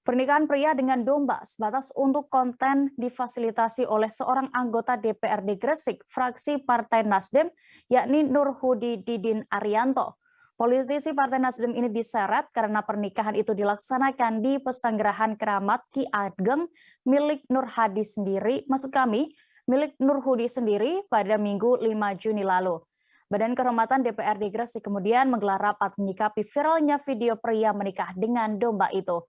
Pernikahan pria dengan domba sebatas untuk konten difasilitasi oleh seorang anggota DPRD Gresik, fraksi Partai Nasdem, yakni Nurhudi Didin Arianto. Politisi Partai Nasdem ini diseret karena pernikahan itu dilaksanakan di Pesanggerahan Keramat Ki Ageng milik milik Nurhudi sendiri pada Minggu 5 Juni lalu. Badan Kehormatan DPRD Gresik kemudian menggelar rapat menyikapi viralnya video pria menikah dengan domba itu.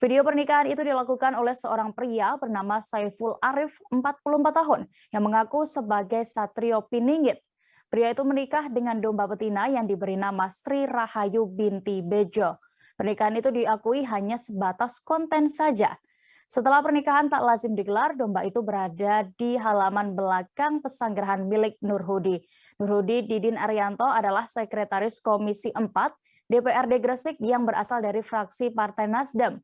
Video pernikahan itu dilakukan oleh seorang pria bernama Saiful Arif, 44 tahun, yang mengaku sebagai Satrio Piningit. Pria itu menikah dengan domba betina yang diberi nama Sri Rahayu binti Bejo. Pernikahan itu diakui hanya sebatas konten saja. Setelah pernikahan tak lazim digelar, domba itu berada di halaman belakang pesanggerahan milik Nurhudi. Nurhudi Didin Arianto adalah Sekretaris Komisi 4 DPRD Gresik yang berasal dari fraksi Partai Nasdem.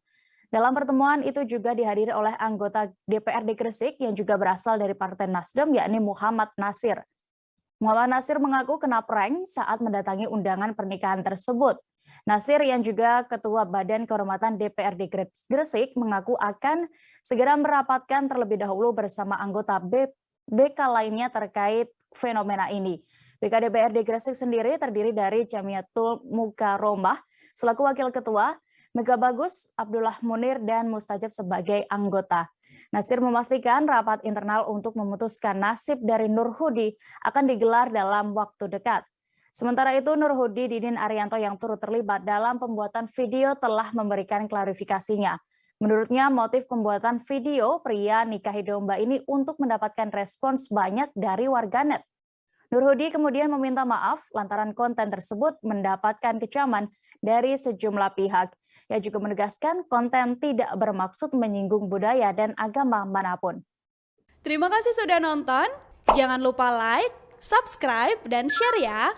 Dalam pertemuan itu juga dihadiri oleh anggota DPRD Gresik yang juga berasal dari Partai Nasdem, yakni Muhammad Nasir. Muhammad Nasir mengaku kena prank saat mendatangi undangan pernikahan tersebut. Nasir yang juga Ketua Badan Kehormatan DPRD Gresik mengaku akan segera merapatkan terlebih dahulu bersama anggota BK lainnya terkait fenomena ini. BK DPRD Gresik sendiri terdiri dari Jamiatul Mukaromah selaku Wakil Ketua, Mega Bagus, Abdullah Munir, dan Mustajab sebagai anggota. Nasir memastikan rapat internal untuk memutuskan nasib dari Nurhudi akan digelar dalam waktu dekat. Sementara itu, Nurhudi Didin Arianto yang turut terlibat dalam pembuatan video telah memberikan klarifikasinya. Menurutnya, motif pembuatan video pria nikahi domba ini untuk mendapatkan respons banyak dari warganet. Nurhudi kemudian meminta maaf lantaran konten tersebut mendapatkan kecaman dari sejumlah pihak. Ia juga menegaskan konten tidak bermaksud menyinggung budaya dan agama manapun. Terima kasih sudah nonton. Jangan lupa like, subscribe, dan share ya.